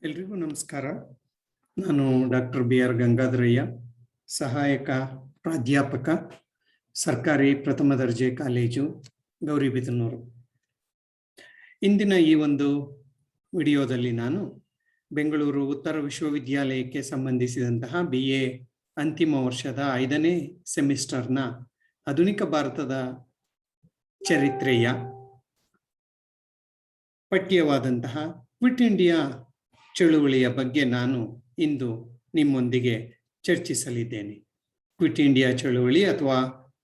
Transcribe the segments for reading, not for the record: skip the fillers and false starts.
ಎಲ್ರಿಗೂ ನಮಸ್ಕಾರ. ನಾನು ಡಾಕ್ಟರ್ BR ಗಂಗಾಧರಯ್ಯ, ಸಹಾಯಕ ಪ್ರಾಧ್ಯಾಪಕ, ಸರ್ಕಾರಿ ಪ್ರಥಮ ದರ್ಜೆ ಕಾಲೇಜು, ಗೌರಿಬಿದನೂರು. ಇಂದಿನ ಈ ಒಂದು ವಿಡಿಯೋದಲ್ಲಿ ನಾನು ಬೆಂಗಳೂರು ಉತ್ತರ ವಿಶ್ವವಿದ್ಯಾಲಯಕ್ಕೆ ಸಂಬಂಧಿಸಿದಂತಹ BA ಅಂತಿಮ ವರ್ಷದ 5ನೇ ಸೆಮಿಸ್ಟರ್ನ ಆಧುನಿಕ ಭಾರತದ ಚರಿತ್ರೆಯ ಪಠ್ಯವಾದಂತಹ ಕ್ವಿಟ್ ಇಂಡಿಯಾ ಚಳುವಳಿಯ ಬಗ್ಗೆ ನಾನು ಇಂದು ನಿಮ್ಮೊಂದಿಗೆ ಚರ್ಚಿಸಲಿದ್ದೇನೆ. ಕ್ವಿಟ್ ಇಂಡಿಯಾ ಚಳುವಳಿ ಅಥವಾ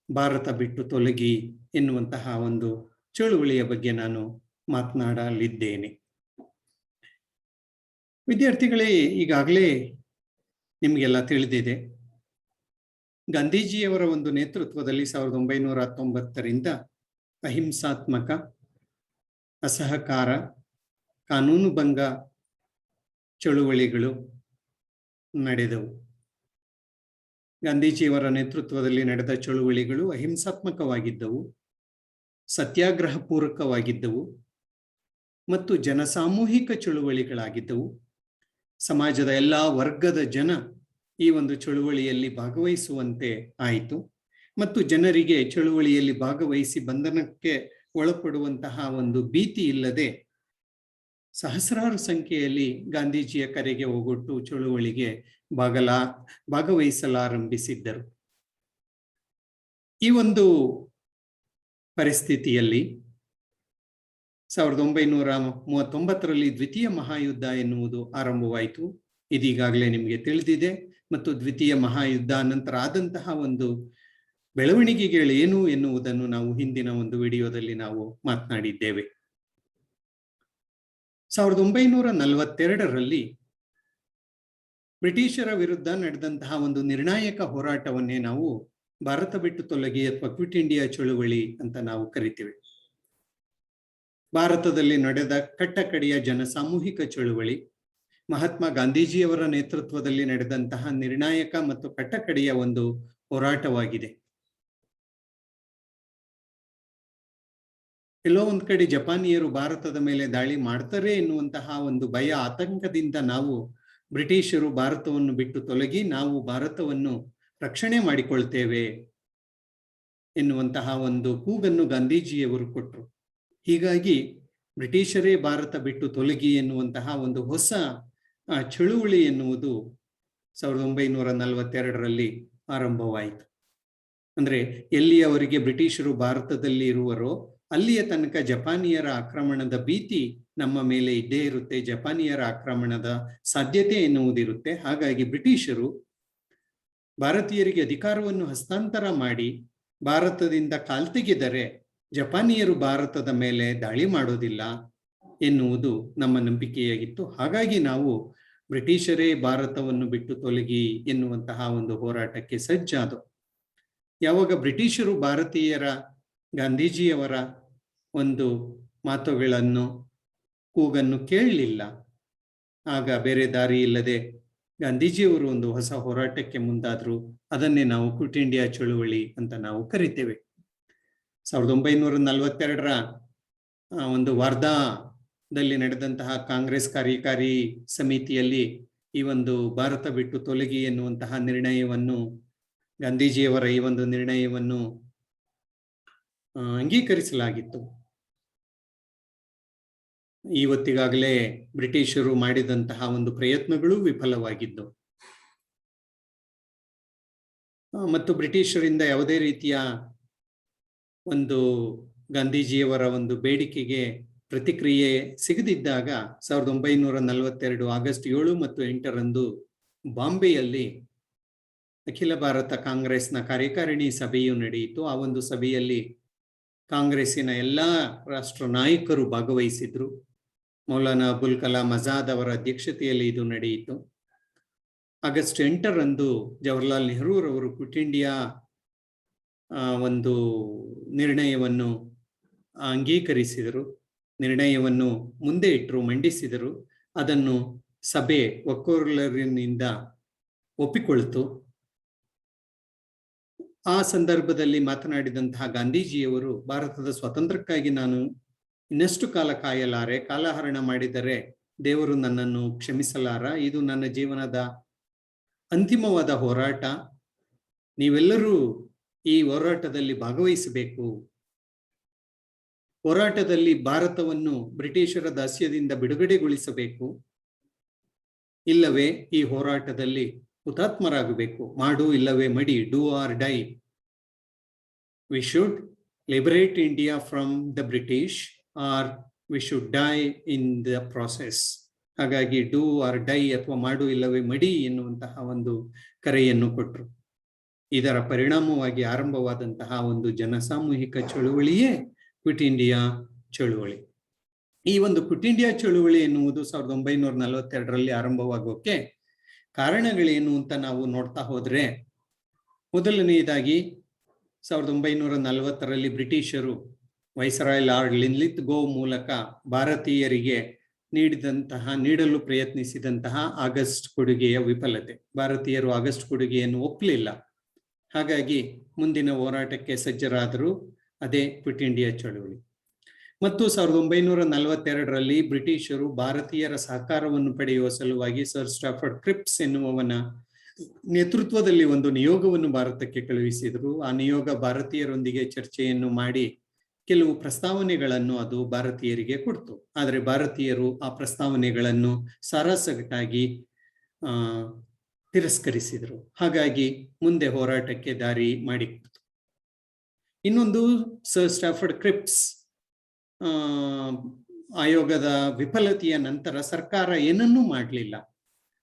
ಭಾರತ ಬಿಟ್ಟು ತೊಲಗಿ ಎನ್ನುವಂತಹ ಒಂದು ಚಳುವಳಿಯ ಬಗ್ಗೆ ನಾನು ಮಾತನಾಡಲಿದ್ದೇನೆ. ವಿದ್ಯಾರ್ಥಿಗಳೇ, ಈಗಾಗಲೇ ನಿಮಗೆಲ್ಲ ತಿಳಿದಿದೆ, ಗಾಂಧೀಜಿಯವರ ಒಂದು ನೇತೃತ್ವದಲ್ಲಿ 1919ರಿಂದ ಅಹಿಂಸಾತ್ಮಕ, ಅಸಹಕಾರ, ಕಾನೂನುಭಂಗ ಚಳುವಳಿಗಳು ನಡೆದವು. ಗಾಂಧೀಜಿಯವರ ನೇತೃತ್ವದಲ್ಲಿ ನಡೆದ ಚಳುವಳಿಗಳು ಅಹಿಂಸಾತ್ಮಕವಾಗಿದ್ದವು, ಸತ್ಯಾಗ್ರಹ ಪೂರಕವಾಗಿದ್ದವು ಮತ್ತು ಜನಸಾಮೂಹಿಕ ಚಳುವಳಿಗಳಾಗಿದ್ದವು. ಸಮಾಜದ ಎಲ್ಲ ವರ್ಗದ ಜನ ಈ ಒಂದು ಚಳುವಳಿಯಲ್ಲಿ ಭಾಗವಹಿಸುವಂತೆ ಆಯಿತು ಮತ್ತು ಜನರಿಗೆ ಚಳುವಳಿಯಲ್ಲಿ ಭಾಗವಹಿಸಿ ಬಂಧನಕ್ಕೆ ಒಳಪಡುವಂತಹ ಒಂದು ಭೀತಿ ಇಲ್ಲದೆ ಸಹಸ್ರಾರು ಸಂಖ್ಯೆಯಲ್ಲಿ ಗಾಂಧೀಜಿಯ ಕರೆಗೆ ಒಗ್ಗಟ್ಟು ಚಳುವಳಿಗೆ ಭಾಗವಹಿಸಲಾರಂಭಿಸಿದ್ದರು. ಈ ಒಂದು ಪರಿಸ್ಥಿತಿಯಲ್ಲಿ 1939ರಲ್ಲಿ ದ್ವಿತೀಯ ಮಹಾಯುದ್ಧ ಎನ್ನುವುದು ಆರಂಭವಾಯಿತು. ಇದೀಗಾಗಲೇ ನಿಮಗೆ ತಿಳಿದಿದೆ ಮತ್ತು ದ್ವಿತೀಯ ಮಹಾಯುದ್ಧ ನಂತರ ಆದಂತಹ ಒಂದು ಬೆಳವಣಿಗೆಗಳೇನು ಎನ್ನುವುದನ್ನು ನಾವು ಹಿಂದಿನ ಒಂದು ವಿಡಿಯೋದಲ್ಲಿ ನಾವು ಮಾತನಾಡಿದ್ದೇವೆ. 1942ರಲ್ಲಿ ಬ್ರಿಟಿಷರ ವಿರುದ್ಧ ನಡೆದಂತಹ ಒಂದು ನಿರ್ಣಾಯಕ ಹೋರಾಟವನ್ನೇ ನಾವು ಭಾರತ ಬಿಟ್ಟು ತೊಲಗಿ ಅಥವಾ ಕ್ವಿಟ್ ಇಂಡಿಯಾ ಚಳುವಳಿ ಅಂತ ನಾವು ಕರಿತೇವೆ. ಭಾರತದಲ್ಲಿ ನಡೆದ ಕಟ್ಟಕಡೆಯ ಜನಸಾಮೂಹಿಕ ಚಳುವಳಿ ಮಹಾತ್ಮ ಗಾಂಧೀಜಿಯವರ ನೇತೃತ್ವದಲ್ಲಿ ನಡೆದಂತಹ ನಿರ್ಣಾಯಕ ಮತ್ತು ಕಟ್ಟಕಡೆಯ ಒಂದು ಹೋರಾಟವಾಗಿದೆ. ಎಲ್ಲೋ ಒಂದ್ ಕಡೆ ಜಪಾನಿಯರು ಭಾರತದ ಮೇಲೆ ದಾಳಿ ಮಾಡ್ತಾರೆ ಎನ್ನುವಂತಹ ಒಂದು ಭಯ, ಆತಂಕದಿಂದ ನಾವು ಬ್ರಿಟಿಷರು ಭಾರತವನ್ನು ಬಿಟ್ಟು ತೊಲಗಿ ನಾವು ಭಾರತವನ್ನು ರಕ್ಷಣೆ ಮಾಡಿಕೊಳ್ತೇವೆ ಎನ್ನುವಂತಹ ಒಂದು ಕೂಗನ್ನು ಗಾಂಧೀಜಿಯವರು ಕೊಟ್ಟರು. ಹೀಗಾಗಿ ಬ್ರಿಟಿಷರೇ ಭಾರತ ಬಿಟ್ಟು ತೊಲಗಿ ಎನ್ನುವಂತಹ ಒಂದು ಹೊಸ ಚಳುವಳಿ ಎನ್ನುವುದು 1942ರಲ್ಲಿ ಆರಂಭವಾಯಿತು. ಅಂದ್ರೆ ಎಲ್ಲಿಯವರೆಗೆ ಬ್ರಿಟಿಷರು ಭಾರತದಲ್ಲಿ ಇರುವರೋ ಅಲ್ಲಿಯ ತನಕ ಜಪಾನಿಯರ ಆಕ್ರಮಣದ ಭೀತಿ ನಮ್ಮ ಮೇಲೆ ಇದ್ದೇ ಇರುತ್ತೆ, ಜಪಾನಿಯರ ಆಕ್ರಮಣದ ಸಾಧ್ಯತೆ ಎನ್ನುವುದಿರುತ್ತೆ. ಹಾಗಾಗಿ ಬ್ರಿಟಿಷರು ಭಾರತೀಯರಿಗೆ ಅಧಿಕಾರವನ್ನು ಹಸ್ತಾಂತರ ಮಾಡಿ ಭಾರತದಿಂದ ಕಾಲ್ತೆಗೆದರೆ ಜಪಾನಿಯರು ಭಾರತದ ಮೇಲೆ ದಾಳಿ ಮಾಡೋದಿಲ್ಲ ಎನ್ನುವುದು ನಮ್ಮ ನಂಬಿಕೆಯಾಗಿತ್ತು. ಹಾಗಾಗಿ ನಾವು ಬ್ರಿಟಿಷರೇ ಭಾರತವನ್ನು ಬಿಟ್ಟು ತೊಲಗಿ ಎನ್ನುವಂತಹ ಒಂದು ಹೋರಾಟಕ್ಕೆ ಸಜ್ಜಾದವು. ಯಾವಾಗ ಬ್ರಿಟಿಷರು ಭಾರತೀಯರ ಗಾಂಧೀಜಿಯವರ ಒಂದು ಮಾತುಗಳನ್ನು ಕೂಗನ್ನು ಕೇಳಲಿಲ್ಲ, ಆಗ ಬೇರೆ ದಾರಿ ಇಲ್ಲದೆ ಗಾಂಧೀಜಿಯವರು ಒಂದು ಹೊಸ ಹೋರಾಟಕ್ಕೆ ಮುಂದಾದ್ರು. ಅದನ್ನೇ ನಾವು ಕ್ವಿಟ್ ಇಂಡಿಯಾ ಚಳುವಳಿ ಅಂತ ನಾವು ಕರಿತೇವೆ. 1942ರ ಒಂದು ವಾರ್ಧಾದಲ್ಲಿ ನಡೆದಂತಹ ಕಾಂಗ್ರೆಸ್ ಕಾರ್ಯಕಾರಿ ಸಮಿತಿಯಲ್ಲಿ ಈ ಒಂದು ಭಾರತ ಬಿಟ್ಟು ತೊಲಗಿ ಎನ್ನುವಂತಹ ನಿರ್ಣಯವನ್ನು, ಗಾಂಧೀಜಿಯವರ ಈ ಒಂದು ನಿರ್ಣಯವನ್ನು ಅಂಗೀಕರಿಸಲಾಗಿತ್ತು. ಇವತ್ತಿಗಾಗಲೇ ಬ್ರಿಟಿಷರು ಮಾಡಿದಂತಹ ಒಂದು ಪ್ರಯತ್ನಗಳು ವಿಫಲವಾಗಿದ್ದು ಮತ್ತು ಬ್ರಿಟಿಷರಿಂದ ಯಾವುದೇ ರೀತಿಯ ಒಂದು ಗಾಂಧೀಜಿಯವರ ಒಂದು ಬೇಡಿಕೆಗೆ ಪ್ರತಿಕ್ರಿಯೆ ಸಿಗದಿದ್ದಾಗ 1942 ಆಗಸ್ಟ್ 7 ಮತ್ತು 8ರಂದು ಬಾಂಬೆಯಲ್ಲಿ ಅಖಿಲ ಭಾರತ ಕಾಂಗ್ರೆಸ್ನ ಕಾರ್ಯಕಾರಿಣಿ ಸಭೆಯು ನಡೆಯಿತು. ಆ ಒಂದು ಸಭೆಯಲ್ಲಿ ಕಾಂಗ್ರೆಸ್ಸಿನ ಎಲ್ಲ ರಾಷ್ಟ್ರ ನಾಯಕರು ಭಾಗವಹಿಸಿದ್ರು. ಮೌಲಾನಾ ಅಬುಲ್ ಕಲಾಂ ಆಜಾದ್ ಅವರ ಅಧ್ಯಕ್ಷತೆಯಲ್ಲಿ ಇದು ನಡೆಯಿತು. ಆಗಸ್ಟ್ 8ರಂದು ಜವಾಹರ್ಲಾಲ್ ನೆಹರೂರವರು ಕ್ವಿಟ್ ಇಂಡಿಯಾ ಒಂದು ನಿರ್ಣಯವನ್ನು ಅಂಗೀಕರಿಸಿದರು, ನಿರ್ಣಯವನ್ನು ಮುಂದೆ ಇಟ್ಟರು, ಮಂಡಿಸಿದರು. ಅದನ್ನು ಸಭೆ ಒಕ್ಕೊರಲಿನಿಂದ ಒಪ್ಪಿಕೊಳ್ತು. ಆ ಸಂದರ್ಭದಲ್ಲಿ ಮಾತನಾಡಿದಂತಹ ಗಾಂಧೀಜಿಯವರು ಭಾರತದ ಸ್ವಾತಂತ್ರ್ಯಕ್ಕಾಗಿ ನಾನು ಇನ್ನಷ್ಟು ಕಾಲ ಕಾಯಲಾರೆ, ಕಾಲಹರಣ ಮಾಡಿದರೆ ದೇವರು ನನ್ನನ್ನು ಕ್ಷಮಿಸಲಾರ. ಇದು ನನ್ನ ಜೀವನದ ಅಂತಿಮವಾದ ಹೋರಾಟ. ನೀವೆಲ್ಲರೂ ಈ ಹೋರಾಟದಲ್ಲಿ ಭಾಗವಹಿಸಬೇಕು. ಹೋರಾಟದಲ್ಲಿ ಭಾರತವನ್ನು ಬ್ರಿಟಿಷರ ದಾಸ್ಯದಿಂದ ಬಿಡುಗಡೆಗೊಳಿಸಬೇಕು. ಇಲ್ಲವೇ ಈ ಹೋರಾಟದಲ್ಲಿ ಹುತಾತ್ಮರಾಗಬೇಕು. ಮಾಡು ಇಲ್ಲವೇ ಮಡಿ, do or die. We should liberate India from the British or we should die in the process. ಹಾಗಾಗಿ ಡೂ ಆರ್ ಡೈ ಅಥವಾ ಮಾಡು ಇಲ್ಲವೇ ಮಡಿ ಎನ್ನುವಂತಹ ಒಂದು ಕರೆಯನ್ನು ಕೊಟ್ಟರು. ಇದರ ಪರಿಣಾಮವಾಗಿ ಆರಂಭವಾದಂತಹ ಒಂದು ಜನಸಾಮೂಹಿಕ ಚಳುವಳಿಯೇ ಕ್ವಿಟ್ ಇಂಡಿಯಾ ಚಳುವಳಿ. ಈ ಒಂದು ಕ್ವಿಟ್ ಇಂಡಿಯಾ ಚಳುವಳಿ ಎನ್ನುವುದು 1942ರಲ್ಲಿ ಆರಂಭವಾಗೋಕೆ ಕಾರಣಗಳೇನು ಅಂತ ನಾವು ನೋಡ್ತಾ ಹೋದ್ರೆ, ಮೊದಲನೆಯದಾಗಿ 1940ರಲ್ಲಿ ಬ್ರಿಟಿಷರು ವೈಸರಾಯ್ ಲಾರ್ಡ್ ಲಿನ್ಲಿತ್ಗೋ ಮೂಲಕ ಭಾರತೀಯರಿಗೆ ನೀಡಲು ಪ್ರಯತ್ನಿಸಿದಂತಹ ಆಗಸ್ಟ್ ಕೊಡುಗೆಯ ವಿಫಲತೆ. ಭಾರತೀಯರು ಆಗಸ್ಟ್ ಕೊಡುಗೆಯನ್ನು ಒಪ್ಪಲಿಲ್ಲ. ಹಾಗಾಗಿ ಮುಂದಿನ ಹೋರಾಟಕ್ಕೆ ಸಜ್ಜರಾದರು. ಅದೇ ಕ್ವಿಟ್ ಇಂಡಿಯಾ ಚಳುವಳಿ. ಮತ್ತು 1942ರಲ್ಲಿ ಬ್ರಿಟಿಷರು ಭಾರತೀಯರ ಸಹಕಾರವನ್ನು ಪಡೆಯುವ ಸಲುವಾಗಿ ಸರ್ ಸ್ಟಾಫರ್ಡ್ ಕ್ರಿಪ್ಸ್ ಎನ್ನುವವನ ನೇತೃತ್ವದಲ್ಲಿ ಒಂದು ನಿಯೋಗವನ್ನು ಭಾರತಕ್ಕೆ ಕಳುಹಿಸಿದರು. ಆ ನಿಯೋಗ ಭಾರತೀಯರೊಂದಿಗೆ ಚರ್ಚೆಯನ್ನು ಮಾಡಿ ಕೆಲವು ಪ್ರಸ್ತಾವನೆಗಳನ್ನು ಅದು ಭಾರತೀಯರಿಗೆ ಕೊಡ್ತು. ಆದರೆ ಭಾರತೀಯರು ಆ ಪ್ರಸ್ತಾವನೆಗಳನ್ನು ಸಾರಾಸಗಟಾಗಿ ತಿರಸ್ಕರಿಸಿದರು. ಹಾಗಾಗಿ ಮುಂದೆ ಹೋರಾಟಕ್ಕೆ ದಾರಿ ಮಾಡಿಕೊಡ್ತು. ಇನ್ನೊಂದು ಸರ್ ಸ್ಟಾಫರ್ಡ್ ಕ್ರಿಪ್ಸ್ ಆಯೋಗದ ವಿಫಲತೆಯ ನಂತರ ಸರ್ಕಾರ ಏನನ್ನೂ ಮಾಡಲಿಲ್ಲ.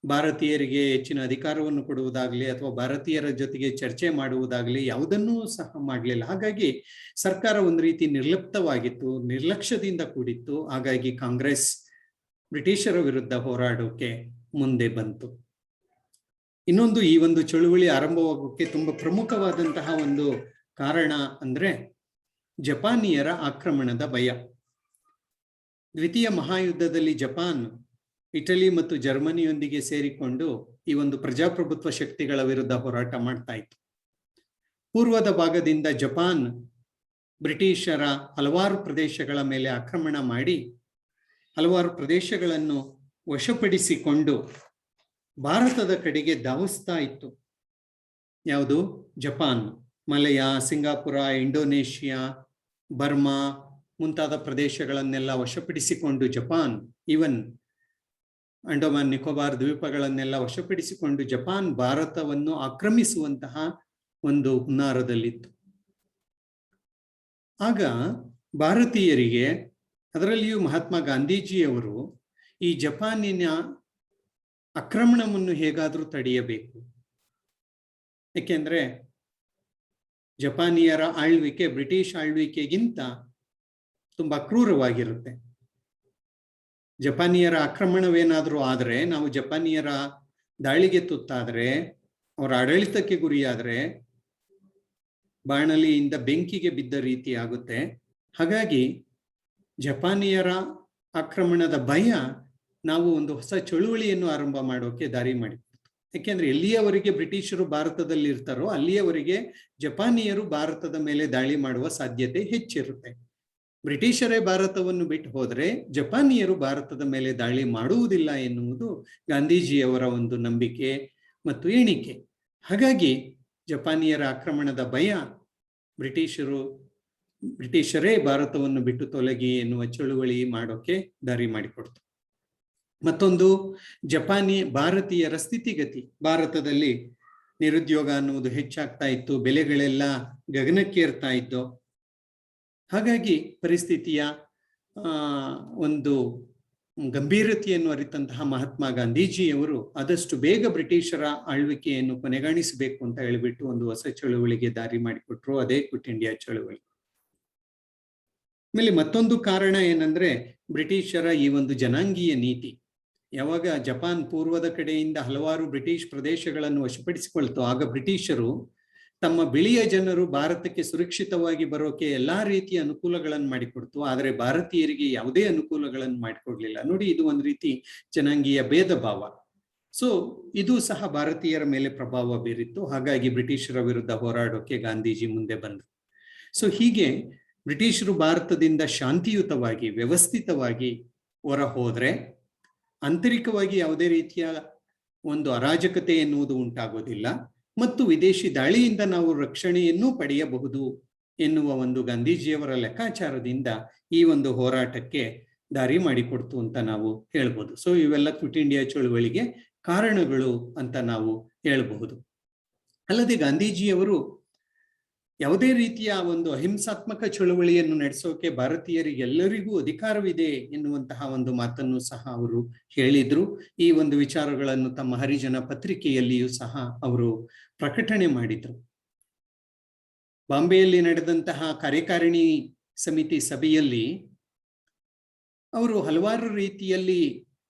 ಭಾರತೀಯರಿಗೆ ಹೆಚ್ಚಿನ ಅಧಿಕಾರವನ್ನು ಕೊಡುವುದಾಗ್ಲಿ ಅಥವಾ ಭಾರತೀಯರ ಜೊತೆಗೆ ಚರ್ಚೆ ಮಾಡುವುದಾಗ್ಲಿ ಯಾವುದನ್ನೂ ಸಹ ಮಾಡಲಿಲ್ಲ. ಹಾಗಾಗಿ ಸರ್ಕಾರ ಒಂದು ರೀತಿ ನಿರ್ಲಿಪ್ತವಾಗಿತ್ತು, ನಿರ್ಲಕ್ಷ್ಯದಿಂದ ಕೂಡಿತ್ತು. ಹಾಗಾಗಿ ಕಾಂಗ್ರೆಸ್ ಬ್ರಿಟಿಷರ ವಿರುದ್ಧ ಹೋರಾಡೋಕೆ ಮುಂದೆ ಬಂತು. ಇನ್ನೊಂದು, ಈ ಒಂದು ಚಳುವಳಿ ಆರಂಭವಾಗೋಕೆ ತುಂಬಾ ಪ್ರಮುಖವಾದಂತಹ ಒಂದು ಕಾರಣ ಅಂದ್ರೆ ಜಪಾನಿಯರ ಆಕ್ರಮಣದ ಭಯ. ದ್ವಿತೀಯ ಮಹಾಯುದ್ಧದಲ್ಲಿ ಜಪಾನ್ ಇಟಲಿ ಮತ್ತು ಜರ್ಮನಿಯೊಂದಿಗೆ ಸೇರಿಕೊಂಡು ಈ ಒಂದು ಪ್ರಜಾಪ್ರಭುತ್ವ ಶಕ್ತಿಗಳ ವಿರುದ್ಧ ಹೋರಾಟ ಮಾಡ್ತಾ ಇತ್ತು. ಪೂರ್ವದ ಭಾಗದಿಂದ ಜಪಾನ್ ಬ್ರಿಟಿಷರ ಹಲವಾರು ಪ್ರದೇಶಗಳ ಮೇಲೆ ಆಕ್ರಮಣ ಮಾಡಿ ಹಲವಾರು ಪ್ರದೇಶಗಳನ್ನು ವಶಪಡಿಸಿಕೊಂಡು ಭಾರತದ ಕಡೆಗೆ ಧಾವಿಸ್ತಾ ಇತ್ತು. ಯಾವುದು? ಜಪಾನ್. ಮಲಯ, ಸಿಂಗಾಪುರ, ಇಂಡೋನೇಷಿಯಾ, ಬರ್ಮಾ ಮುಂತಾದ ಪ್ರದೇಶಗಳನ್ನೆಲ್ಲ ವಶಪಡಿಸಿಕೊಂಡು ಜಪಾನ್, ಈವನ್ ಅಂಡಮಾನ್ ನಿಕೋಬಾರ್ ದ್ವೀಪಗಳನ್ನೆಲ್ಲ ವಶಪಡಿಸಿಕೊಂಡು ಜಪಾನ್ ಭಾರತವನ್ನು ಆಕ್ರಮಿಸುವಂತಹ ಒಂದು ಹುನ್ನಾರದಲ್ಲಿತ್ತು. ಆಗ ಭಾರತೀಯರಿಗೆ, ಅದರಲ್ಲಿಯೂ ಮಹಾತ್ಮ ಗಾಂಧೀಜಿಯವರು ಈ ಜಪಾನಿನ ಆಕ್ರಮಣವನ್ನು ಹೇಗಾದರೂ ತಡೆಯಬೇಕು. ಏಕೆಂದ್ರೆ ಜಪಾನಿಯರ ಆಳ್ವಿಕೆ ಬ್ರಿಟಿಷ್ ಆಳ್ವಿಕೆಗಿಂತ ತುಂಬಾ ಕ್ರೂರವಾಗಿರುತ್ತೆ. ಜಪಾನಿಯರ ಆಕ್ರಮಣವೇನಾದ್ರೂ ಆದ್ರೆ, ನಾವು ಜಪಾನಿಯರ ದಾಳಿಗೆ ತುತ್ತಾದ್ರೆ, ಅವರ ಆಡಳಿತಕ್ಕೆ ಗುರಿಯಾದ್ರೆ ಬಾಣಲಿಯಿಂದ ಬೆಂಕಿಗೆ ಬಿದ್ದ ರೀತಿ ಆಗುತ್ತೆ. ಹಾಗಾಗಿ ಜಪಾನಿಯರ ಆಕ್ರಮಣದ ಭಯ ನಾವು ಒಂದು ಹೊಸ ಚಳುವಳಿಯನ್ನು ಆರಂಭ ಮಾಡೋಕೆ ದಾರಿ ಮಾಡಿಕೊಡ್ತು. ಯಾಕೆಂದ್ರೆ ಎಲ್ಲಿಯವರೆಗೆ ಬ್ರಿಟಿಷರು ಭಾರತದಲ್ಲಿ ಇರ್ತಾರೋ ಅಲ್ಲಿಯವರೆಗೆ ಜಪಾನಿಯರು ಭಾರತದ ಮೇಲೆ ದಾಳಿ ಮಾಡುವ ಸಾಧ್ಯತೆ ಹೆಚ್ಚಿರುತ್ತೆ. ಬ್ರಿಟಿಷರೇ ಭಾರತವನ್ನು ಬಿಟ್ಟು ಹೋದ್ರೆ ಜಪಾನಿಯರು ಭಾರತದ ಮೇಲೆ ದಾಳಿ ಮಾಡುವುದಿಲ್ಲ ಎನ್ನುವುದು ಗಾಂಧೀಜಿಯವರ ಒಂದು ನಂಬಿಕೆ ಮತ್ತು ಎಣಿಕೆ. ಹಾಗಾಗಿ ಜಪಾನಿಯರ ಆಕ್ರಮಣದ ಭಯ ಬ್ರಿಟಿಷರೇ ಭಾರತವನ್ನು ಬಿಟ್ಟು ತೊಲಗಿ ಎನ್ನುವ ಚಳುವಳಿ ಮಾಡೋಕೆ ದಾರಿ ಮಾಡಿಕೊಡ್ತು. ಮತ್ತೊಂದು, ಭಾರತೀಯರ ಸ್ಥಿತಿಗತಿ. ಭಾರತದಲ್ಲಿ ನಿರುದ್ಯೋಗ ಅನ್ನುವುದು ಹೆಚ್ಚಾಗ್ತಾ ಇತ್ತು, ಬೆಲೆಗಳೆಲ್ಲ ಗಗನಕ್ಕೇರ್ತಾ ಇತ್ತು. ಹಾಗಾಗಿ ಪರಿಸ್ಥಿತಿಯ ಒಂದು ಗಂಭೀರತೆಯನ್ನು ಅರಿತಂತಹ ಮಹಾತ್ಮ ಗಾಂಧೀಜಿಯವರು ಆದಷ್ಟು ಬೇಗ ಬ್ರಿಟಿಷರ ಆಳ್ವಿಕೆಯನ್ನು ಕೊನೆಗಾಣಿಸಬೇಕು ಅಂತ ಹೇಳಿಬಿಟ್ಟು ಒಂದು ಹೊಸ ಚಳುವಳಿಗೆ ದಾರಿ ಮಾಡಿಕೊಟ್ರು. ಅದೇ ಕ್ವಿಟ್ ಇಂಡಿಯಾ ಚಳುವಳಿ. ಆಮೇಲೆ ಮತ್ತೊಂದು ಕಾರಣ ಏನಂದ್ರೆ ಬ್ರಿಟಿಷರ ಈ ಒಂದು ಜನಾಂಗೀಯ ನೀತಿ. ಯಾವಾಗ ಜಪಾನ್ ಪೂರ್ವದ ಕಡೆಯಿಂದ ಹಲವಾರು ಬ್ರಿಟಿಷ್ ಪ್ರದೇಶಗಳನ್ನು ವಶಪಡಿಸಿಕೊಳ್ತು, ಆಗ ಬ್ರಿಟಿಷರು ತಮ್ಮ ಬಿಳಿಯ ಜನರು ಭಾರತಕ್ಕೆ ಸುರಕ್ಷಿತವಾಗಿ ಬರೋಕೆ ಎಲ್ಲಾ ರೀತಿಯ ಅನುಕೂಲಗಳನ್ನು ಮಾಡಿಕೊಡ್ತು. ಆದರೆ ಭಾರತೀಯರಿಗೆ ಯಾವುದೇ ಅನುಕೂಲಗಳನ್ನು ಮಾಡಿಕೊಡ್ಲಿಲ್ಲ. ನೋಡಿ, ಇದು ಒಂದು ರೀತಿ ಜನಾಂಗೀಯ ಭೇದ ಭಾವ. ಸೊ ಇದು ಸಹ ಭಾರತೀಯರ ಮೇಲೆ ಪ್ರಭಾವ ಬೀರಿತ್ತು. ಹಾಗಾಗಿ ಬ್ರಿಟಿಷರ ವಿರುದ್ಧ ಹೋರಾಡೋಕೆ ಗಾಂಧೀಜಿ ಮುಂದೆ ಬಂದರು. ಸೊ ಹೀಗೆ ಬ್ರಿಟಿಷರು ಭಾರತದಿಂದ ಶಾಂತಿಯುತವಾಗಿ ವ್ಯವಸ್ಥಿತವಾಗಿ ಹೊರ ಹೋದ್ರೆ ಆಂತರಿಕವಾಗಿ ಯಾವುದೇ ರೀತಿಯ ಒಂದು ಅರಾಜಕತೆ ಎನ್ನುವುದು ಉಂಟಾಗೋದಿಲ್ಲ ಮತ್ತು ವಿದೇಶಿ ದಾಳಿಯಿಂದ ನಾವು ರಕ್ಷಣೆಯನ್ನು ಪಡೆಯಬಹುದು ಎನ್ನುವ ಒಂದು ಗಾಂಧೀಜಿಯವರ ಲೆಕ್ಕಾಚಾರದಿಂದ ಈ ಒಂದು ಹೋರಾಟಕ್ಕೆ ದಾರಿ ಮಾಡಿಕೊಡ್ತು ಅಂತ ನಾವು ಹೇಳ್ಬೋದು. ಸೊ ಇವೆಲ್ಲ ಕ್ವಿಟ್ ಇಂಡಿಯಾ ಚಳುವಳಿಗೆ ಕಾರಣಗಳು ಅಂತ ನಾವು ಹೇಳಬಹುದು. ಅಲ್ಲದೆ ಗಾಂಧೀಜಿಯವರು ಯಾವುದೇ ರೀತಿಯ ಒಂದು ಅಹಿಂಸಾತ್ಮಕ ಚಳುವಳಿಯನ್ನು ನಡೆಸೋಕೆ ಭಾರತೀಯರಿಗೆಲ್ಲರಿಗೂ ಅಧಿಕಾರವಿದೆ ಎನ್ನುವಂತಹ ಒಂದು ಮಾತನ್ನು ಸಹ ಅವರು ಹೇಳಿದ್ರು. ಈ ಒಂದು ವಿಚಾರಗಳನ್ನು ತಮ್ಮ ಹರಿಜನ ಪತ್ರಿಕೆಯಲ್ಲಿಯೂ ಸಹ ಅವರು ಪ್ರಕಟಣೆ ಮಾಡಿದ್ರು. ಬಾಂಬೆಯಲ್ಲಿ ನಡೆದಂತಹ ಕಾರ್ಯಕಾರಿಣಿ ಸಮಿತಿ ಸಭೆಯಲ್ಲಿ ಅವರು ಹಲವಾರು ರೀತಿಯಲ್ಲಿ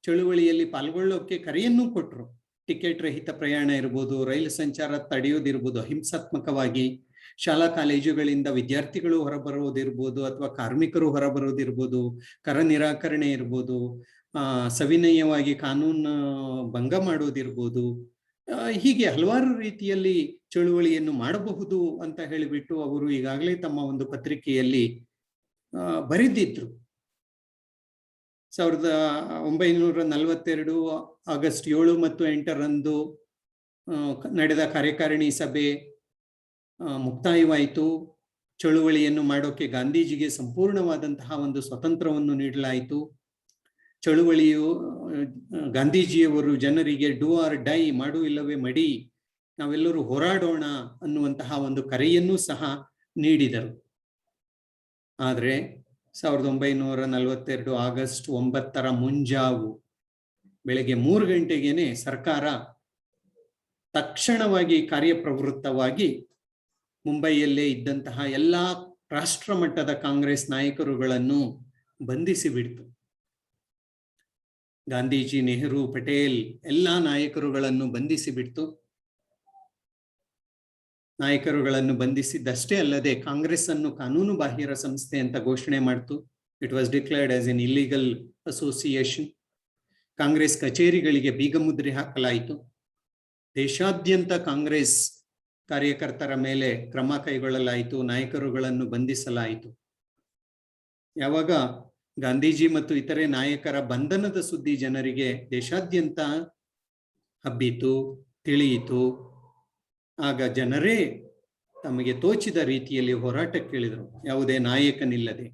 ಚಳುವಳಿಯಲ್ಲಿ ಪಾಲ್ಗೊಳ್ಳೋಕೆ ಕರೆಯನ್ನು ಕೊಟ್ಟರು. ಟಿಕೆಟ್ ರಹಿತ ಪ್ರಯಾಣ ಇರ್ಬೋದು, ರೈಲು ಸಂಚಾರ ತಡೆಯೋದಿರ್ಬೋದು, ಅಹಿಂಸಾತ್ಮಕವಾಗಿ ಶಾಲಾ ಕಾಲೇಜುಗಳಿಂದ ವಿದ್ಯಾರ್ಥಿಗಳು ಹೊರಬರೋದಿರ್ಬೋದು ಅಥವಾ ಕಾರ್ಮಿಕರು ಹೊರಬರೋದಿರ್ಬೋದು, ಕರ ನಿರಾಕರಣೆ ಇರ್ಬೋದು, ಸವಿನಯವಾಗಿ ಕಾನೂನು ಭಂಗ ಮಾಡೋದಿರ್ಬೋದು, ಹೀಗೆ ಹಲವಾರು ರೀತಿಯಲ್ಲಿ ಚಳುವಳಿಯನ್ನು ಮಾಡಬಹುದು ಅಂತ ಹೇಳಿಬಿಟ್ಟು ಅವರು ಈಗಾಗಲೇ ತಮ್ಮ ಒಂದು ಪತ್ರಿಕೆಯಲ್ಲಿ ಬರೆದಿದ್ರು. 1942 ಆಗಸ್ಟ್ 7 ಮತ್ತು 8ರಂದು ನಡೆದ ಕಾರ್ಯಕಾರಿಣಿ ಸಭೆ ಮುಕ್ತಾಯವಾಯಿತು. ಚಳುವಳಿಯನ್ನು ಮಾಡೋಕೆ ಗಾಂಧೀಜಿಗೆ ಸಂಪೂರ್ಣವಾದಂತಹ ಒಂದು ಸ್ವತಂತ್ರವನ್ನು ನೀಡಲಾಯಿತು. ಚಳುವಳಿಯು ಗಾಂಧೀಜಿಯವರು ಜನರಿಗೆ ಡೂ ಆರ್ ಡೈ, ಮಾಡು ಇಲ್ಲವೇ ಮಡಿ, ನಾವೆಲ್ಲರೂ ಹೋರಾಡೋಣ ಅನ್ನುವಂತಹ ಒಂದು ಕರೆಯನ್ನು ಸಹ ನೀಡಿದರು. ಆದರೆ 1942 ಆಗಸ್ಟ್ 9ರ ಮುಂಜಾವು ಬೆಳಗ್ಗೆ 3 ಗಂಟೆಗೇನೆ ಸರ್ಕಾರ ತಕ್ಷಣವಾಗಿ ಕಾರ್ಯಪ್ರವೃತ್ತವಾಗಿ ಮುಂಬೈಯಲ್ಲೇ ಇದ್ದಂತಹ ಎಲ್ಲಾ ರಾಷ್ಟ್ರ ಮಟ್ಟದ ಕಾಂಗ್ರೆಸ್ ನಾಯಕರುಗಳನ್ನು ಬಂಧಿಸಿ ಬಿಡ್ತು. ಗಾಂಧೀಜಿ, ನೆಹರು, ಪಟೇಲ್ ಎಲ್ಲಾ ನಾಯಕರುಗಳನ್ನು ಬಂಧಿಸಿ ಬಿಡ್ತು. ನಾಯಕರುಗಳನ್ನು ಬಂಧಿಸಿದ್ದಷ್ಟೇ ಅಲ್ಲದೆ ಕಾಂಗ್ರೆಸ್ ಅನ್ನು ಕಾನೂನು ಬಾಹಿರ ಸಂಸ್ಥೆ ಅಂತ ಘೋಷಣೆ ಮಾಡ್ತು. It was declared as N illegal association. Congress ಕಚೇರಿಗಳಿಗೆ ಬೀಗ ಮುದ್ರೆ ಹಾಕಲಾಯಿತು. ದೇಶಾದ್ಯಂತ ಕಾಂಗ್ರೆಸ್ ಕಾರ್ಯಕರ್ತರ ಮೇಲೆ ಕ್ರಮ ಕೈಗೊಳ್ಳಲಾಯಿತು, ನಾಯಕರುಗಳನ್ನು ಬಂಧಿಸಲಾಯಿತು. ಯಾವಾಗ ಗಾಂಧೀಜಿ ಮತ್ತು ಇತರೆ ನಾಯಕರ ಬಂಧನದ ಸುದ್ದಿ ಜನರಿಗೆ ದೇಶಾದ್ಯಂತ ಹಬ್ಬಿತು, ತಿಳಿಯಿತು, ಆಗ ಜನರೇ ತಮಗೆ ತೋಚಿದ ರೀತಿಯಲ್ಲಿ ಹೋರಾಟಕ್ಕಿಳಿದರು. ಯಾವುದೇ ನಾಯಕನಿಲ್ಲದೆ,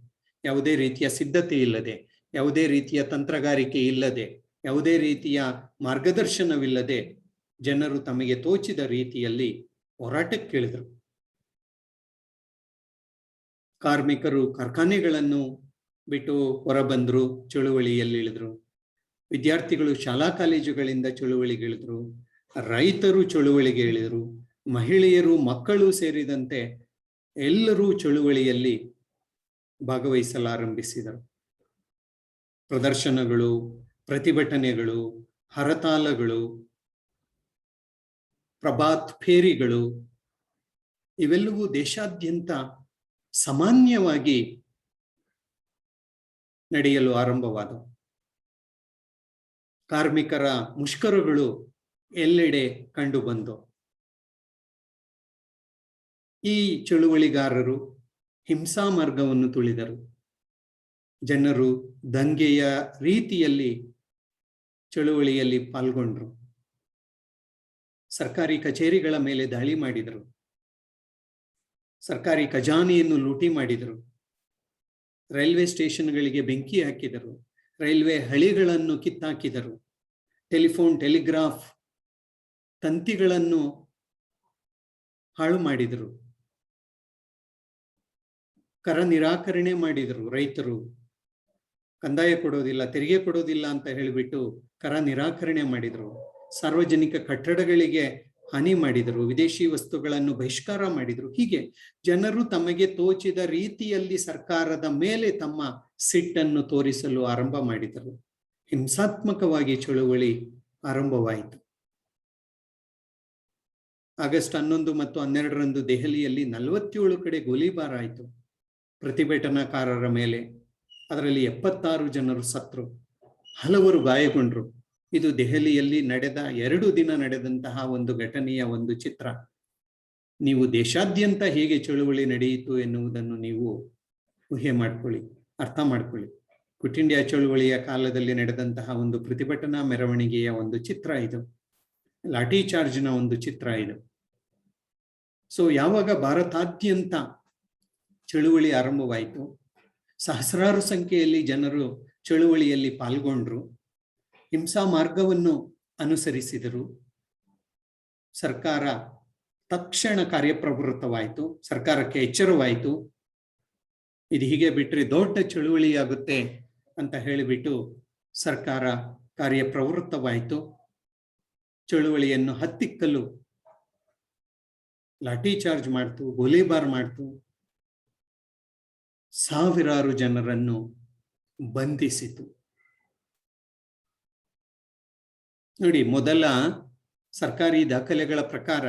ಯಾವುದೇ ರೀತಿಯ ಸಿದ್ಧತೆ ಇಲ್ಲದೆ, ಯಾವುದೇ ರೀತಿಯ ತಂತ್ರಗಾರಿಕೆ ಇಲ್ಲದೆ, ಯಾವುದೇ ರೀತಿಯ ಮಾರ್ಗದರ್ಶನವಿಲ್ಲದೆ ಜನರು ತಮಗೆ ತೋಚಿದ ರೀತಿಯಲ್ಲಿ ಹೋರಾಟಕ್ಕಿಳಿದರು. ಕಾರ್ಮಿಕರು ಕಾರ್ಖಾನೆಗಳನ್ನು ಬಿಟ್ಟು ಹೊರಬಂದ್ರು, ಚಳುವಳಿಯಲ್ಲಿ ಇಳಿದ್ರು. ವಿದ್ಯಾರ್ಥಿಗಳು ಶಾಲಾ ಕಾಲೇಜುಗಳಿಂದ ಚಳುವಳಿಗಿಳಿದ್ರು. ರೈತರು ಚಳುವಳಿಗೆ ಇಳಿದರು. ಮಹಿಳೆಯರು, ಮಕ್ಕಳು ಸೇರಿದಂತೆ ಎಲ್ಲರೂ ಚಳುವಳಿಯಲ್ಲಿ ಭಾಗವಹಿಸಲಾರಂಭಿಸಿದರು. ಪ್ರದರ್ಶನಗಳು, ಪ್ರತಿಭಟನೆಗಳು, ಹರತಾಲಗಳು, ಪ್ರಭಾತ್ ಫೇರಿಗಳು ಇವೆಲ್ಲವೂ ದೇಶಾದ್ಯಂತ ಸಾಮಾನ್ಯವಾಗಿ ನಡೆಯಲು ಆರಂಭವಾದವು. ಕಾರ್ಮಿಕರ ಮುಷ್ಕರಗಳು ಎಲ್ಲೆಡೆ ಕಂಡು ಬಂದು ಈ ಚಳುವಳಿಗಾರರು ಹಿಂಸಾ ಮಾರ್ಗವನ್ನು ತುಳಿದರು. ಜನರು ದಂಗೆಯ ರೀತಿಯಲ್ಲಿ ಚಳುವಳಿಯಲ್ಲಿ ಪಾಲ್ಗೊಂಡ್ರು. ಸರ್ಕಾರಿ ಕಚೇರಿಗಳ ಮೇಲೆ ದಾಳಿ ಮಾಡಿದರು. ಸರ್ಕಾರಿ ಖಜಾನೆಯನ್ನು ಲೂಟಿ ಮಾಡಿದರು. ರೈಲ್ವೆ ಸ್ಟೇಷನ್ಗಳಿಗೆ ಬೆಂಕಿ ಹಾಕಿದರು. ರೈಲ್ವೆ ಹಳಿಗಳನ್ನು ಕಿತ್ತಾಕಿದರು. ಟೆಲಿಫೋನ್, ಟೆಲಿಗ್ರಾಫ್ ತಂತಿಗಳನ್ನು ಹಾಳು ಮಾಡಿದರು. ಕರ ನಿರಾಕರಣೆ ಮಾಡಿದರು. ರೈತರು ಕಂದಾಯ ಕೊಡೋದಿಲ್ಲ, ತೆರಿಗೆ ಕೊಡೋದಿಲ್ಲ ಅಂತ ಹೇಳಿಬಿಟ್ಟು ಕರ ನಿರಾಕರಣೆ ಮಾಡಿದರು. ಸಾರ್ವಜನಿಕ ಕಟ್ಟಡಗಳಿಗೆ ಹಾನಿ ಮಾಡಿದರು. ವಿದೇಶಿ ವಸ್ತುಗಳನ್ನು ಬಹಿಷ್ಕಾರ ಮಾಡಿದರು. ಹೀಗೆ ಜನರು ತಮಗೆ ತೋಚಿದ ರೀತಿಯಲ್ಲಿ ಸರ್ಕಾರದ ಮೇಲೆ ತಮ್ಮ ಸಿಟ್ಟನ್ನು ತೋರಿಸಲು ಆರಂಭ ಮಾಡಿದರು. ಹಿಂಸಾತ್ಮಕವಾಗಿ ಚಳುವಳಿ ಆರಂಭವಾಯಿತು. ಆಗಸ್ಟ್ 11 ಮತ್ತು 12ರಂದು ದೆಹಲಿಯಲ್ಲಿ 47 ಕಡೆ ಗೋಲಿಬಾರ್ ಆಯಿತು ಪ್ರತಿಭಟನಾಕಾರರ ಮೇಲೆ. ಅದರಲ್ಲಿ 76 ಜನರು ಸತ್ರು, ಹಲವರು ಗಾಯಗೊಂಡ್ರು. ಇದು ದೆಹಲಿಯಲ್ಲಿ ನಡೆದ 2 ದಿನ ನಡೆದಂತಹ ಒಂದು ಘಟನೆಯ ಒಂದು ಚಿತ್ರ. ನೀವು ದೇಶಾದ್ಯಂತ ಹೇಗೆ ಚಳುವಳಿ ನಡೆಯಿತು ಎನ್ನುವುದನ್ನು ನೀವು ಊಹೆ ಮಾಡ್ಕೊಳ್ಳಿ, ಅರ್ಥ ಮಾಡ್ಕೊಳ್ಳಿ. ಕ್ವಿಟ್ ಇಂಡಿಯಾ ಚಳುವಳಿಯ ಕಾಲದಲ್ಲಿ ನಡೆದಂತಹ ಒಂದು ಪ್ರತಿಭಟನಾ ಮೆರವಣಿಗೆಯ ಒಂದು ಚಿತ್ರ ಇದು, ಲಾಠಿ ಚಾರ್ಜ್ನ ಒಂದು ಚಿತ್ರ ಇದು. ಸೊ ಯಾವಾಗ ಭಾರತಾದ್ಯಂತ ಚಳುವಳಿ ಆರಂಭವಾಯಿತು, ಸಹಸ್ರಾರು ಸಂಖ್ಯೆಯಲ್ಲಿ ಜನರು ಚಳುವಳಿಯಲ್ಲಿ ಪಾಲ್ಗೊಂಡ್ರು, ಹಿಂಸಾ ಮಾರ್ಗವನ್ನು ಅನುಸರಿಸಿದರು. ಸರ್ಕಾರ ತಕ್ಷಣ ಕಾರ್ಯಪ್ರವೃತ್ತವಾಯಿತು, ಸರ್ಕಾರಕ್ಕೆ ಎಚ್ಚರವಾಯಿತು. ಇದು ಹೀಗೆ ಬಿಟ್ಟರೆ ದೊಡ್ಡ ಚಳುವಳಿಯಾಗುತ್ತೆ ಅಂತ ಹೇಳಿಬಿಟ್ಟು ಸರ್ಕಾರ ಕಾರ್ಯಪ್ರವೃತ್ತವಾಯಿತು. ಚಳುವಳಿಯನ್ನು ಹತ್ತಿಕ್ಕಲು ಲಾಠಿ ಚಾರ್ಜ್ ಮಾಡ್ತು, ಗೋಲಿಬಾರ್ ಮಾಡ್ತು, ಸಾವಿರಾರು ಜನರನ್ನು ಬಂಧಿಸಿತು. ನೋಡಿ, ಮೊದಲ ಸರ್ಕಾರಿ ದಾಖಲೆಗಳ ಪ್ರಕಾರ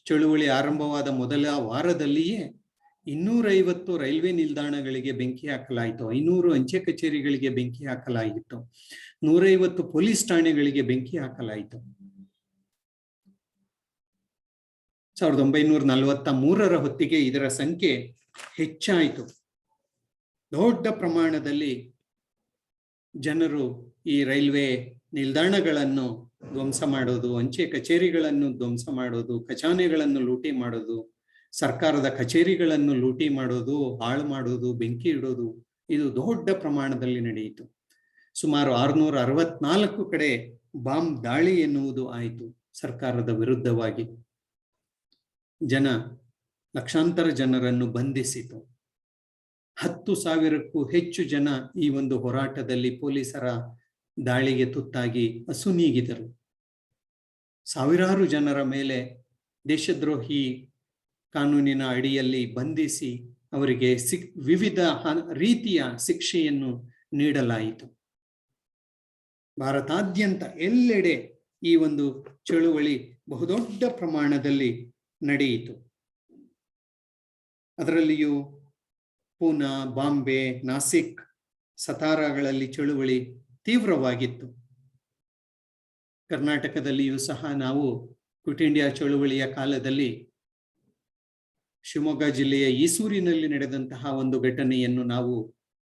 ಚಳುವಳಿ ಆರಂಭವಾದ ಮೊದಲ ವಾರದಲ್ಲಿಯೇ 250 ರೈಲ್ವೆ ನಿಲ್ದಾಣಗಳಿಗೆ ಬೆಂಕಿ ಹಾಕಲಾಯಿತು, 500 ಅಂಚೆ ಕಚೇರಿಗಳಿಗೆ ಬೆಂಕಿ ಹಾಕಲಾಯಿತು, 150 ಪೊಲೀಸ್ ಠಾಣೆಗಳಿಗೆ ಬೆಂಕಿ ಹಾಕಲಾಯಿತು. 1943 ಹೊತ್ತಿಗೆ ಇದರ ಸಂಖ್ಯೆ ಹೆಚ್ಚಾಯಿತು. ದೊಡ್ಡ ಪ್ರಮಾಣದಲ್ಲಿ ಜನರು ಈ ರೈಲ್ವೆ ನಿಲ್ದಾಣಗಳನ್ನು ಧ್ವಂಸ ಮಾಡೋದು, ಅಂಚೆ ಕಚೇರಿಗಳನ್ನು ಧ್ವಂಸ ಮಾಡೋದು, ಖಜಾನೆಗಳನ್ನು ಲೂಟಿ ಮಾಡೋದು, ಸರ್ಕಾರದ ಕಚೇರಿಗಳನ್ನು ಲೂಟಿ ಮಾಡೋದು, ಹಾಳು ಮಾಡೋದು, ಬೆಂಕಿ ಇಡೋದು, ಇದು ದೊಡ್ಡ ಪ್ರಮಾಣದಲ್ಲಿ ನಡೆಯಿತು. ಸುಮಾರು 664 ಕಡೆ ಬಾಂಬ್ ದಾಳಿ ಎನ್ನುವುದು ಆಯಿತು ಸರ್ಕಾರದ ವಿರುದ್ಧವಾಗಿ. ಲಕ್ಷಾಂತರ ಜನರನ್ನು ಬಂಧಿಸಿತು. 10,000ಕ್ಕೂ ಹೆಚ್ಚು ಜನ ಈ ಒಂದು ಹೋರಾಟದಲ್ಲಿ ಪೊಲೀಸರ ದಾಳಿಗೆ ತುತ್ತಾಗಿ ಅಸುನೀಗಿದರು. ಸಾವಿರಾರು ಜನರ ಮೇಲೆ ದೇಶದ್ರೋಹಿ ಕಾನೂನಿನ ಅಡಿಯಲ್ಲಿ ಬಂಧಿಸಿ ಅವರಿಗೆ ವಿವಿಧ ರೀತಿಯ ಶಿಕ್ಷೆಯನ್ನು ನೀಡಲಾಯಿತು. ಭಾರತಾದ್ಯಂತ ಎಲ್ಲೆಡೆ ಈ ಒಂದು ಚಳುವಳಿ ಬಹುದೊಡ್ಡ ಪ್ರಮಾಣದಲ್ಲಿ ನಡೆಯಿತು. ಅದರಲ್ಲಿಯೂ ಪೂನಾ, ಬಾಂಬೆ, ನಾಸಿಕ್, ಸತಾರಾಗಳಲ್ಲಿ ಚಳುವಳಿ ತೀವ್ರವಾಗಿತ್ತು. ಕರ್ನಾಟಕದಲ್ಲಿಯೂ ಸಹ ನಾವು ಕ್ವಿಟ್ ಇಂಡಿಯಾ ಚಳುವಳಿಯ ಕಾಲದಲ್ಲಿ ಶಿವಮೊಗ್ಗ ಜಿಲ್ಲೆಯ ಈಸೂರಿನಲ್ಲಿ ನಡೆದಂತಹ ಒಂದು ಘಟನೆಯನ್ನು ನಾವು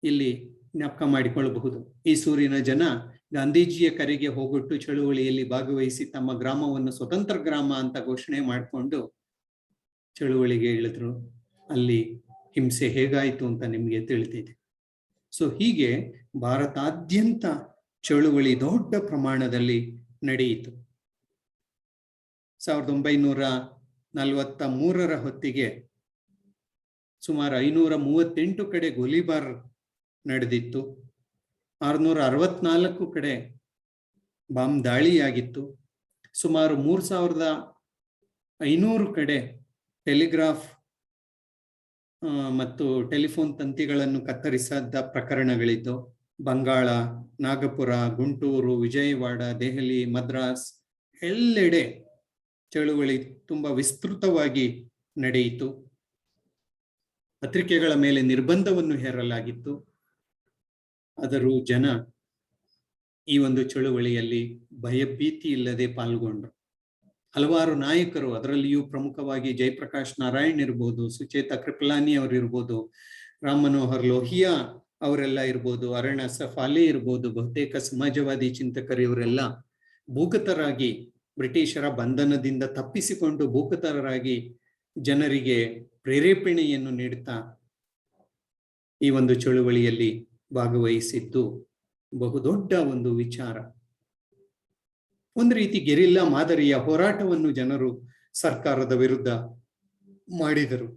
ಇಲ್ಲಿ ಜ್ಞಾಪಕ ಮಾಡಿಕೊಳ್ಳಬಹುದು. ಈಸೂರಿನ ಜನ ಗಾಂಧೀಜಿಯ ಕರೆಗೆ ಹೋಗೊಟ್ಟು ಚಳುವಳಿಯಲ್ಲಿ ಭಾಗವಹಿಸಿ ತಮ್ಮ ಗ್ರಾಮವನ್ನು ಸ್ವತಂತ್ರ ಗ್ರಾಮ ಅಂತ ಘೋಷಣೆ ಮಾಡಿಕೊಂಡು ಚಳುವಳಿಗೆ ಇಳಿದ್ರು. ಅಲ್ಲಿ ಹಿಂಸೆ ಹೇಗಾಯಿತು ಅಂತ ನಿಮಗೆ ತಿಳಿದಿದೆ. ಸೊ ಹೀಗೆ ಭಾರತಾದ್ಯಂತ ಚಳುವಳಿ ದೊಡ್ಡ ಪ್ರಮಾಣದಲ್ಲಿ ನಡೆಯಿತು. 1943 ಹೊತ್ತಿಗೆ ಸುಮಾರು 538 ಕಡೆ ಗೋಲಿಬಾರ್ ನಡೆದಿತ್ತು. 664 ಕಡೆ ಬಾಂಬ್ ದಾಳಿಯಾಗಿತ್ತು. ಸುಮಾರು 3500 ಕಡೆ ಟೆಲಿಗ್ರಾಫ್ ಮತ್ತು ಟೆಲಿಫೋನ್ ತಂತಿಗಳನ್ನು ಕತ್ತರಿಸಿದ ಪ್ರಕರಣಗಳಿದ್ದು, ಬಂಗಾಳ, ನಾಗಪುರ, ಗುಂಟೂರು, ವಿಜಯವಾಡ, ದೆಹಲಿ, ಮದ್ರಾಸ್ ಎಲ್ಲೆಡೆ ಚಳುವಳಿ ತುಂಬಾ ವಿಸ್ತೃತವಾಗಿ ನಡೆಯಿತು. ಪತ್ರಿಕೆಗಳ ಮೇಲೆ ನಿರ್ಬಂಧವನ್ನು ಹೇರಲಾಗಿತ್ತು. ಆದರೂ ಜನ ಈ ಒಂದು ಚಳುವಳಿಯಲ್ಲಿ ಭಯಭೀತಿ ಇಲ್ಲದೆ ಪಾಲ್ಗೊಂಡರು. ಹಲವಾರು ನಾಯಕರು, ಅದರಲ್ಲಿಯೂ ಪ್ರಮುಖವಾಗಿ ಜಯಪ್ರಕಾಶ್ ನಾರಾಯಣ್ ಇರ್ಬೋದು, ಸುಚೇತಾ ಕೃಪಲಾನಿ ಅವರು ಇರ್ಬೋದು, ರಾಮ್ ಮನೋಹರ್ ಲೋಹಿಯಾ ಅವರೆಲ್ಲ ಇರ್ಬೋದು, ಅರುಣ್ ಅಸಫ್ ಅಲಿ ಇರ್ಬೋದು, ಬಹುತೇಕ ಸಮಾಜವಾದಿ ಚಿಂತಕರು ಇವರೆಲ್ಲ ಭೂಗತರಾಗಿ ಬ್ರಿಟಿಷರ ಬಂಧನದಿಂದ ತಪ್ಪಿಸಿಕೊಂಡು ಭೂಗತರಾಗಿ ಜನರಿಗೆ ಪ್ರೇರೇಪಣೆಯನ್ನು ನೀಡುತ್ತಾ ಈ ಒಂದು ಚಳುವಳಿಯಲ್ಲಿ ಭಾಗವಹಿಸಿದ್ದು ಬಹುದೊಡ್ಡ ಒಂದು ವಿಚಾರ. ಒಂದು ರೀತಿ ಗೆರಿಲ್ಲಾ ಮಾದರಿಯ ಹೋರಾಟವನ್ನು ಜನರು ಸರ್ಕಾರದ ವಿರುದ್ಧ ಮಾಡಿದರು.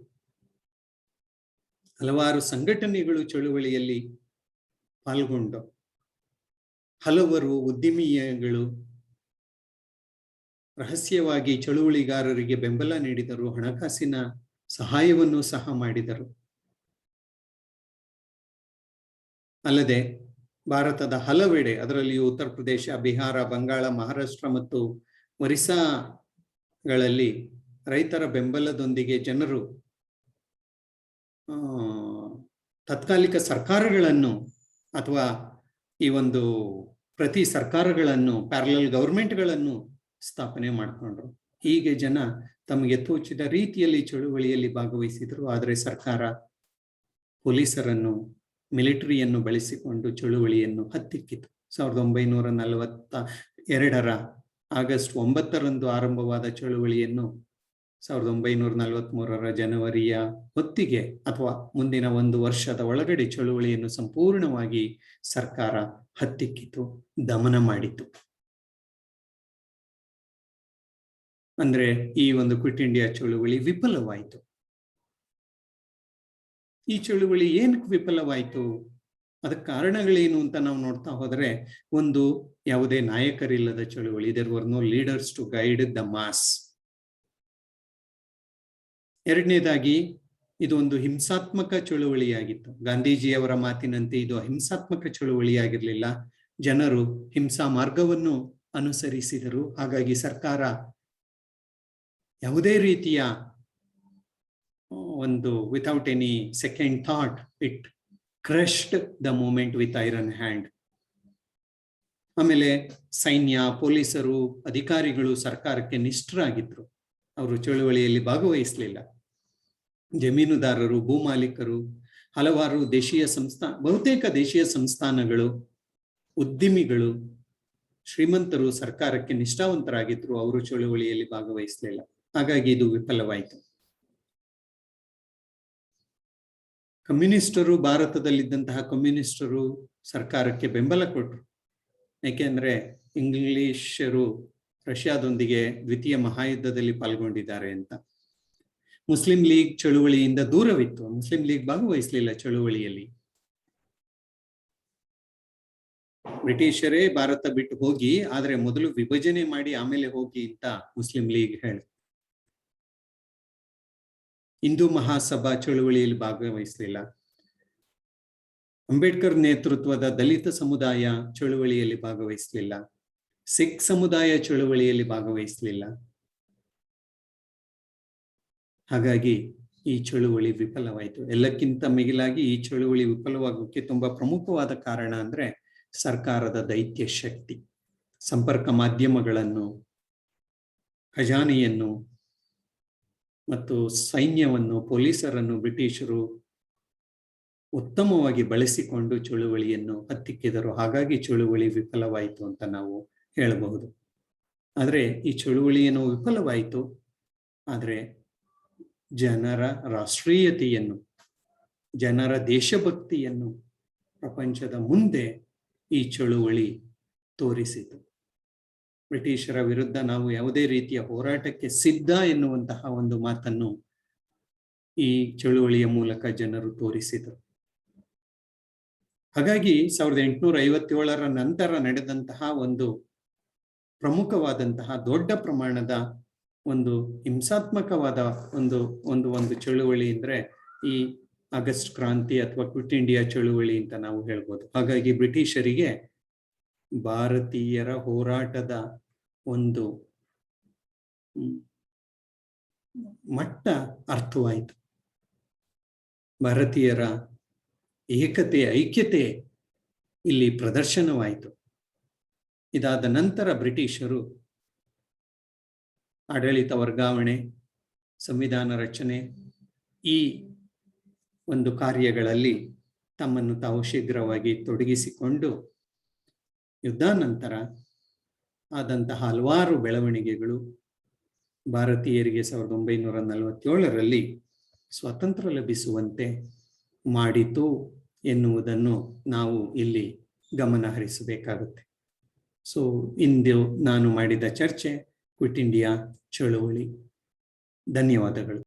ಹಲವಾರು ಸಂಘಟನೆಗಳು ಚಳುವಳಿಯಲ್ಲಿ ಪಾಲ್ಗೊಂಡು, ಹಲವರು ಉದ್ಯಮಿಗಳು ರಹಸ್ಯವಾಗಿ ಚಳುವಳಿಗಾರರಿಗೆ ಬೆಂಬಲ ನೀಡಿದರು, ಹಣಕಾಸಿನ ಸಹಾಯವನ್ನು ಸಹ ಮಾಡಿದರು. ಅಲ್ಲದೆ ಭಾರತದ ಹಲವೆಡೆ, ಅದರಲ್ಲಿಯೂ ಉತ್ತರ ಪ್ರದೇಶ, ಬಿಹಾರ, ಬಂಗಾಳ, ಮಹಾರಾಷ್ಟ್ರ ಮತ್ತು ಒರಿಸ್ಸಾಗಳಲ್ಲಿ ರೈತರ ಬೆಂಬಲದೊಂದಿಗೆ ಜನರು ತಾತ್ಕಾಲಿಕ ಸರ್ಕಾರಗಳನ್ನು ಅಥವಾ ಈ ಒಂದು ಪ್ರತಿ ಸರ್ಕಾರಗಳನ್ನು, ಪ್ಯಾರಲಲ್ ಗವರ್ಮೆಂಟ್ಗಳನ್ನು ಸ್ಥಾಪನೆ ಮಾಡಿಕೊಂಡ್ರು. ಹೀಗೆ ಜನ ತಮಗೆ ತೋಚಿದ ರೀತಿಯಲ್ಲಿ ಚಳುವಳಿಯಲ್ಲಿ ಭಾಗವಹಿಸಿದ್ರು. ಆದರೆ ಸರ್ಕಾರ ಪೊಲೀಸರನ್ನು ಮಿಲಿಟರಿಯನ್ನು ಬಳಸಿಕೊಂಡು ಚಳುವಳಿಯನ್ನು ಹತ್ತಿಕ್ಕಿತು. 1942 ಆಗಸ್ಟ್ 9ರಂದು ಆರಂಭವಾದ ಚಳುವಳಿಯನ್ನು 1943 ಜನವರಿಯ ಹೊತ್ತಿಗೆ ಅಥವಾ ಮುಂದಿನ ಒಂದು ವರ್ಷದ ಒಳಗಡೆ ಚಳುವಳಿಯನ್ನು ಸಂಪೂರ್ಣವಾಗಿ ಸರ್ಕಾರ ಹತ್ತಿಕ್ಕಿತು, ದಮನ ಮಾಡಿತು. ಅಂದ್ರೆ ಈ ಒಂದು ಕ್ವಿಟ್ ಇಂಡಿಯಾ ಚಳುವಳಿ ವಿಫಲವಾಯಿತು. ಈ ಚಳುವಳಿ ಏನಕ್ಕೆ ವಿಫಲವಾಯಿತು, ಅದಕ್ಕೆ ಕಾರಣಗಳೇನು ಅಂತ ನಾವು ನೋಡ್ತಾ ಹೋದರೆ, ಒಂದು ಯಾವುದೇ ನಾಯಕರಿಲ್ಲದ ಚಳುವಳಿ, there were no leaders to guide the mass. ಎರಡನೇದಾಗಿ ಇದು ಒಂದು ಹಿಂಸಾತ್ಮಕ ಚಳುವಳಿಯಾಗಿತ್ತು. ಗಾಂಧೀಜಿಯವರ ಮಾತಿನಂತೆ ಇದು ಹಿಂಸಾತ್ಮಕ ಚಳುವಳಿಯಾಗಿರಲಿಲ್ಲ. ಜನರು ಹಿಂಸಾ ಮಾರ್ಗವನ್ನು ಅನುಸರಿಸಿದರು. ಹಾಗಾಗಿ ಸರ್ಕಾರ ಯಾವುದೇ ರೀತಿಯ ಒಂದು without any second thought it crushed the movement with iron hand. ಆಮೇಲೆ ಸೈನ್ಯ, ಪೊಲೀಸರು, ಅಧಿಕಾರಿಗಳು ಸರ್ಕಾರಕ್ಕೆ ನಿಷ್ಠರಾಗಿದ್ರು. ಅವರು ಚಳುವಳಿಯಲ್ಲಿ ಭಾಗವಹಿಸಲಿಲ್ಲ. ಜಮೀನುದಾರರು, ಭೂಮಾಲೀಕರು, ಹಲವಾರು ಬಹುತೇಕ ದೇಶೀಯ ಸಂಸ್ಥಾನಗಳು, ಉದ್ಯಮಿಗಳು, ಶ್ರೀಮಂತರು ಸರ್ಕಾರಕ್ಕೆ ನಿಷ್ಠಾವಂತರಾಗಿದ್ರು. ಅವರು ಚಳುವಳಿಯಲ್ಲಿ ಭಾಗವಹಿಸಲಿಲ್ಲ. ಹಾಗಾಗಿ ಇದು ವಿಫಲವಾಯಿತು. ಕಮ್ಯುನಿಸ್ಟರು, ಭಾರತದಲ್ಲಿದ್ದಂತಹ ಕಮ್ಯುನಿಸ್ಟರು ಸರ್ಕಾರಕ್ಕೆ ಬೆಂಬಲ ಕೊಟ್ಟರು. ಯಾಕೆಂದ್ರೆ ಇಂಗ್ಲಿಷರು ರಷ್ಯಾದೊಂದಿಗೆ ದ್ವಿತೀಯ ಮಹಾಯುದ್ಧದಲ್ಲಿ ಪಾಲ್ಗೊಂಡಿದ್ದಾರೆ ಅಂತ. ಮುಸ್ಲಿಂ ಲೀಗ್ ಚಳುವಳಿಯಿಂದ ದೂರವಿತ್ತು. ಮುಸ್ಲಿಂ ಲೀಗ್ ಭಾಗವಹಿಸಲಿಲ್ಲ ಚಳುವಳಿಯಲ್ಲಿ. ಬ್ರಿಟಿಷರೇ ಭಾರತ ಬಿಟ್ಟು ಹೋಗಿ, ಆದ್ರೆ ಮೊದಲು ವಿಭಜನೆ ಮಾಡಿ ಆಮೇಲೆ ಹೋಗಿ ಅಂತ ಮುಸ್ಲಿಂ ಲೀಗ್ ಹೇಳಿ. ಹಿಂದೂ ಮಹಾಸಭಾ ಚಳುವಳಿಯಲ್ಲಿ ಭಾಗವಹಿಸಲಿಲ್ಲ. ಅಂಬೇಡ್ಕರ್ ನೇತೃತ್ವದ ದಲಿತ ಸಮುದಾಯ ಚಳುವಳಿಯಲ್ಲಿ ಭಾಗವಹಿಸಲಿಲ್ಲ. ಸಿಖ್ ಸಮುದಾಯ ಚಳುವಳಿಯಲ್ಲಿ ಭಾಗವಹಿಸಲಿಲ್ಲ. ಹಾಗಾಗಿ ಈ ಚಳುವಳಿ ವಿಫಲವಾಯಿತು. ಎಲ್ಲಕ್ಕಿಂತ ಮಿಗಿಲಾಗಿ ಈ ಚಳುವಳಿ ವಿಫಲವಾಗೋಕ್ಕೆ ತುಂಬಾ ಪ್ರಮುಖವಾದ ಕಾರಣ ಅಂದ್ರೆ ಸರ್ಕಾರದ ದೈತ್ಯ ಶಕ್ತಿ. ಸಂಪರ್ಕ ಮಾಧ್ಯಮಗಳನ್ನು, ಖಜಾನೆಯನ್ನು ಮತ್ತು ಸೈನ್ಯವನ್ನು, ಪೊಲೀಸರನ್ನು ಬ್ರಿಟಿಷರು ಉತ್ತಮವಾಗಿ ಬಳಸಿಕೊಂಡು ಚಳುವಳಿಯನ್ನು ಹತ್ತಿಕ್ಕಿದರು. ಹಾಗಾಗಿ ಚಳುವಳಿ ವಿಫಲವಾಯಿತು ಅಂತ ನಾವು ಹೇಳಬಹುದು. ಆದರೆ ಈ ಚಳುವಳಿಯನ್ನು ವಿಫಲವಾಯಿತು, ಆದರೆ ಜನರ ರಾಷ್ಟ್ರೀಯತೆಯನ್ನು, ಜನರ ದೇಶಭಕ್ತಿಯನ್ನು ಪ್ರಪಂಚದ ಮುಂದೆ ಈ ಚಳುವಳಿ ತೋರಿಸಿತು. ಬ್ರಿಟಿಷರ ವಿರುದ್ಧ ನಾವು ಯಾವುದೇ ರೀತಿಯ ಹೋರಾಟಕ್ಕೆ ಸಿದ್ಧ ಎನ್ನುವಂತಹ ಒಂದು ಮಾತನ್ನು ಈ ಚಳುವಳಿಯ ಮೂಲಕ ಜನರು ತೋರಿಸಿದರು. ಹಾಗಾಗಿ 1857 ನಂತರ ನಡೆದಂತಹ ಒಂದು ಪ್ರಮುಖವಾದಂತಹ ದೊಡ್ಡ ಪ್ರಮಾಣದ ಒಂದು ಹಿಂಸಾತ್ಮಕವಾದ ಒಂದು ಚಳುವಳಿ ಅಂದ್ರೆ ಈ ಆಗಸ್ಟ್ ಕ್ರಾಂತಿ ಅಥವಾ ಕ್ವಿಟ್ ಇಂಡಿಯಾ ಚಳುವಳಿ ಅಂತ ನಾವು ಹೇಳ್ಬೋದು. ಹಾಗಾಗಿ ಬ್ರಿಟಿಷರಿಗೆ ಭಾರತೀಯರ ಹೋರಾಟದ ಒಂದು ಮಟ್ಟ ಅರ್ಥವಾಯಿತು. ಭಾರತೀಯರ ಏಕತೆ, ಐಕ್ಯತೆ ಇಲ್ಲಿ ಪ್ರದರ್ಶನವಾಯಿತು. ಇದಾದ ನಂತರ ಬ್ರಿಟಿಷರು ಆಡಳಿತ ವರ್ಗಾವಣೆ, ಸಂವಿಧಾನ ರಚನೆ, ಈ ಒಂದು ಕಾರ್ಯಗಳಲ್ಲಿ ತಮ್ಮನ್ನು ತಾವು ಶೀಘ್ರವಾಗಿ ತೊಡಗಿಸಿಕೊಂಡು ಯುದ್ಧಾನಂತರ ಆದಂತಹ ಹಲವಾರು ಬೆಳವಣಿಗೆಗಳು ಭಾರತೀಯರಿಗೆ 1947ರಲ್ಲಿ ಸ್ವಾತಂತ್ರ್ಯ ಲಭಿಸುವಂತೆ ಮಾಡಿತು ಎನ್ನುವುದನ್ನು ನಾವು ಇಲ್ಲಿ ಗಮನ ಹರಿಸಬೇಕಾಗುತ್ತೆ. ಸೊ ಇಂದು ನಾನು ಮಾಡಿದ ಚರ್ಚೆ ಕ್ವಿಟ್ ಇಂಡಿಯಾ ಚಳುವಳಿ. ಧನ್ಯವಾದಗಳು.